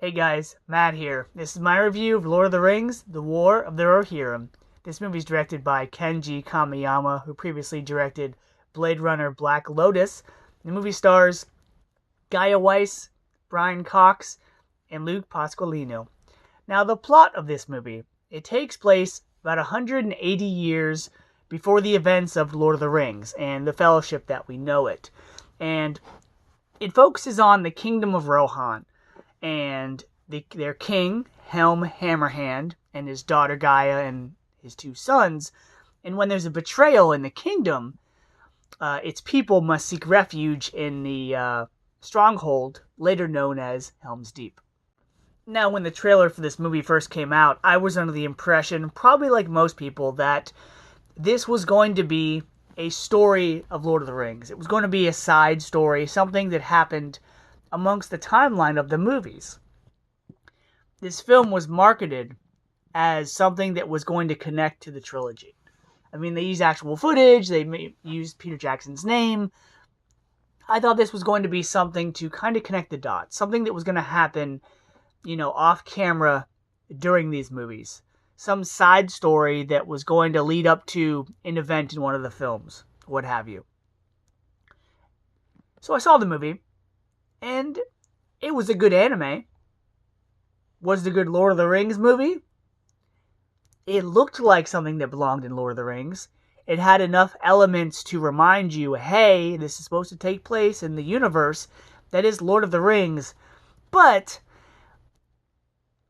Hey guys, Matt here. This is my review of Lord of the Rings, The War of the Rohirrim. This movie is directed by Kenji Kamiyama, who previously directed Blade Runner Black Lotus. The movie stars Gaia Weiss, Brian Cox, and Luke Pasqualino. Now, the plot of this movie, it takes place about 180 years before the events of Lord of the Rings and the Fellowship that we know it. And it focuses on the Kingdom of Rohan and their king, Helm Hammerhand, and his daughter Gaia and his two sons. And when there's a betrayal in the kingdom, its people must seek refuge in the stronghold, later known as Helm's Deep. Now, when the trailer for this movie first came out, I was under the impression, probably like most people, that this was going to be a story of Lord of the Rings. It was going to be a side story, something that happened amongst the timeline of the movies. This film was marketed as something that was going to connect to the trilogy. I mean, they used actual footage, they used Peter Jackson's name. I thought this was going to be something to kind of connect the dots, something that was going to happen, off camera during these movies. Some side story that was going to lead up to an event in one of the films, what have you. So I saw the movie, and it was a good anime. Was it a good Lord of the Rings movie? It looked like something that belonged in Lord of the Rings. It had enough elements to remind you, hey, this is supposed to take place in the universe that is Lord of the Rings. But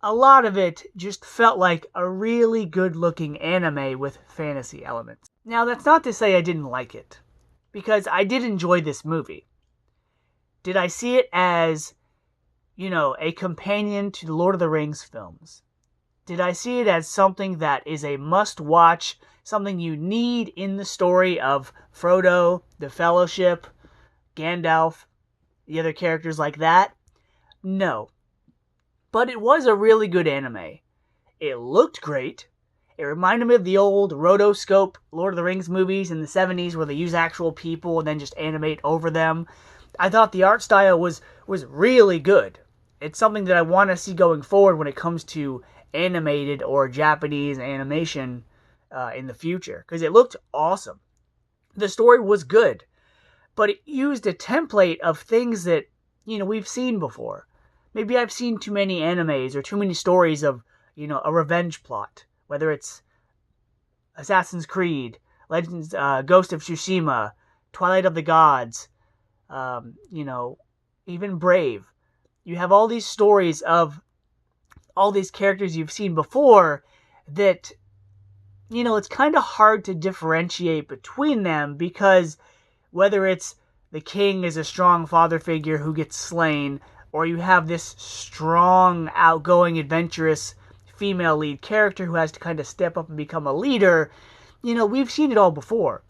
a lot of it just felt like a really good-looking anime with fantasy elements. Now, that's not to say I didn't like it, because I did enjoy this movie. Did I see it as, a companion to the Lord of the Rings films? Did I see it as something that is a must-watch, something you need in the story of Frodo, the Fellowship, Gandalf, the other characters like that? No. But it was a really good anime. It looked great. It reminded me of the old rotoscope Lord of the Rings movies in the 70s where they use actual people and then just animate over them. I thought the art style was really good. It's something that I want to see going forward when it comes to animated or Japanese animation in the future, because it looked awesome. The story was good, but it used a template of things that, we've seen before. Maybe I've seen too many animes or too many stories of, a revenge plot, whether it's Assassin's Creed, Legends, Ghost of Tsushima, Twilight of the Gods, even Brave. You have all these stories of all these characters you've seen before that, it's kind of hard to differentiate between them, because whether it's the king is a strong father figure who gets slain, or you have this strong, outgoing, adventurous female lead character who has to kind of step up and become a leader, we've seen it all before.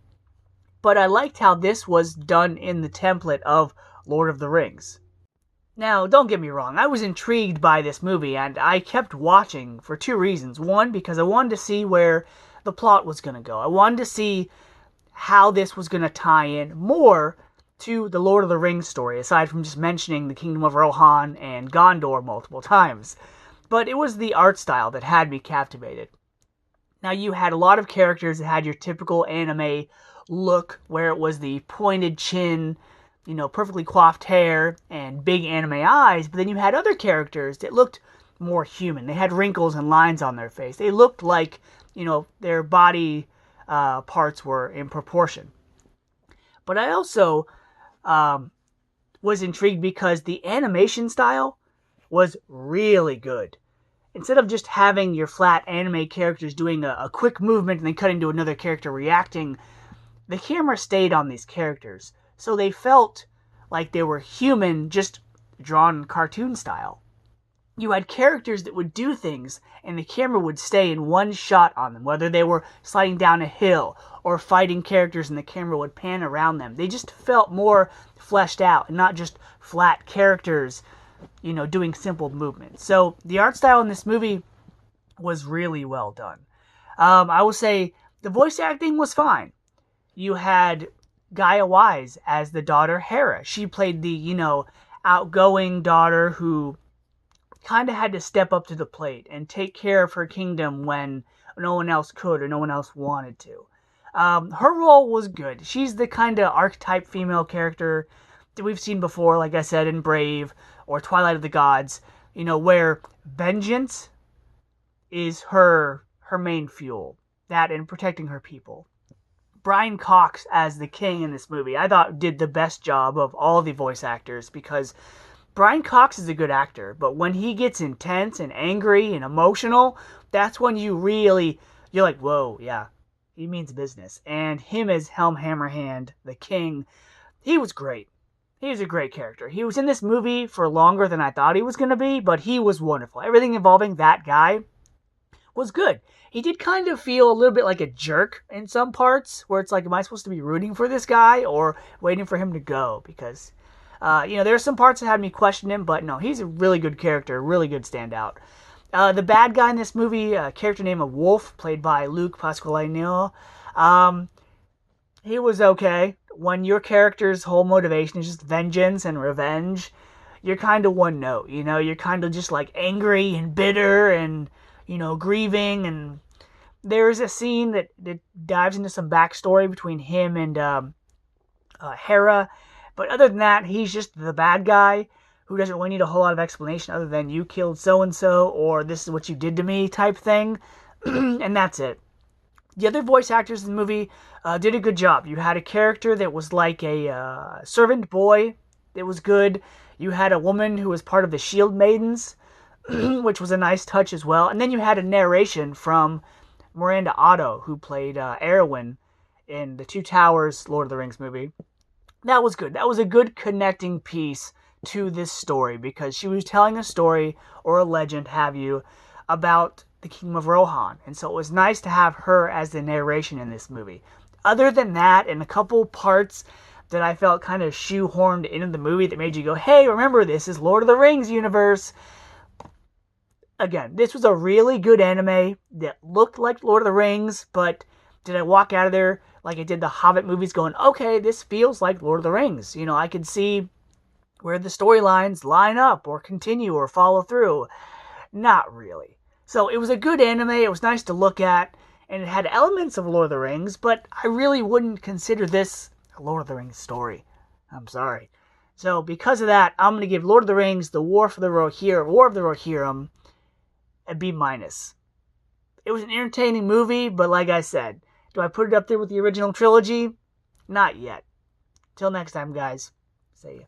But I liked how this was done in the template of Lord of the Rings. Now, don't get me wrong, I was intrigued by this movie, and I kept watching for two reasons. One, because I wanted to see where the plot was going to go. I wanted to see how this was going to tie in more to the Lord of the Rings story, aside from just mentioning the Kingdom of Rohan and Gondor multiple times. But it was the art style that had me captivated. Now, you had a lot of characters that had your typical anime look, where it was the pointed chin, perfectly coiffed hair, and big anime eyes, but then you had other characters that looked more human. They had wrinkles and lines on their face. They looked like, their body parts were in proportion. But I also was intrigued because the animation style was really good. Instead of just having your flat anime characters doing a quick movement and then cutting to another character reacting, the camera stayed on these characters, so they felt like they were human, just drawn cartoon style. You had characters that would do things, and the camera would stay in one shot on them, whether they were sliding down a hill or fighting characters and the camera would pan around them. They just felt more fleshed out, and not just flat characters, doing simple movements. So the art style in this movie was really well done. I will say the voice acting was fine. You had Gaia Wise as the daughter Hera. She played the, outgoing daughter who kind of had to step up to the plate and take care of her kingdom when no one else could or no one else wanted to. Her role was good. She's the kind of archetype female character that we've seen before, like I said, in Brave or Twilight of the Gods, where vengeance is her main fuel. That and protecting her people. Brian Cox as the king in this movie, I thought did the best job of all the voice actors, because Brian Cox is a good actor, but when he gets intense and angry and emotional, that's when you're like, whoa, yeah, he means business. And him as Helm Hammerhand, the king, he was great. He was a great character. He was in this movie for longer than I thought he was going to be, but he was wonderful. Everything involving that guy was good. He did kind of feel a little bit like a jerk in some parts, where it's like, am I supposed to be rooting for this guy or waiting for him to go? Because, there are some parts that had me question him, but no, he's a really good character, really good standout. The bad guy in this movie, a character named Wolf, played by Luke Pasqualino, he was okay. When your character's whole motivation is just vengeance and revenge, you're kind of one note, you're kind of just like angry and bitter and, grieving. And there's a scene that dives into some backstory between him and Hera. But other than that, he's just the bad guy who doesn't really need a whole lot of explanation other than you killed so-and-so or this is what you did to me type thing. And that's it. The other voice actors in the movie did a good job. You had a character that was like a servant boy that was good. You had a woman who was part of the Shield Maidens, which was a nice touch as well. And then you had a narration from Miranda Otto, who played Erwin in the Two Towers Lord of the Rings movie. That was good. That was a good connecting piece to this story, because she was telling a story, or a legend, have you, about the Kingdom of Rohan. And so it was nice to have her as the narration in this movie. Other than that, and a couple parts that I felt kind of shoehorned into the movie that made you go, hey, remember, this is Lord of the Rings universe. Again, this was a really good anime that looked like Lord of the Rings, but did I walk out of there like I did the Hobbit movies going, okay, this feels like Lord of the Rings. I could see where the storylines line up or continue or follow through. Not really. So it was a good anime, it was nice to look at, and it had elements of Lord of the Rings, but I really wouldn't consider this a Lord of the Rings story. I'm sorry. So because of that, I'm going to give Lord of the Rings, The War of the Rohirrim, a B-. It was an entertaining movie, but like I said, do I put it up there with the original trilogy? Not yet. Till next time, guys. See ya.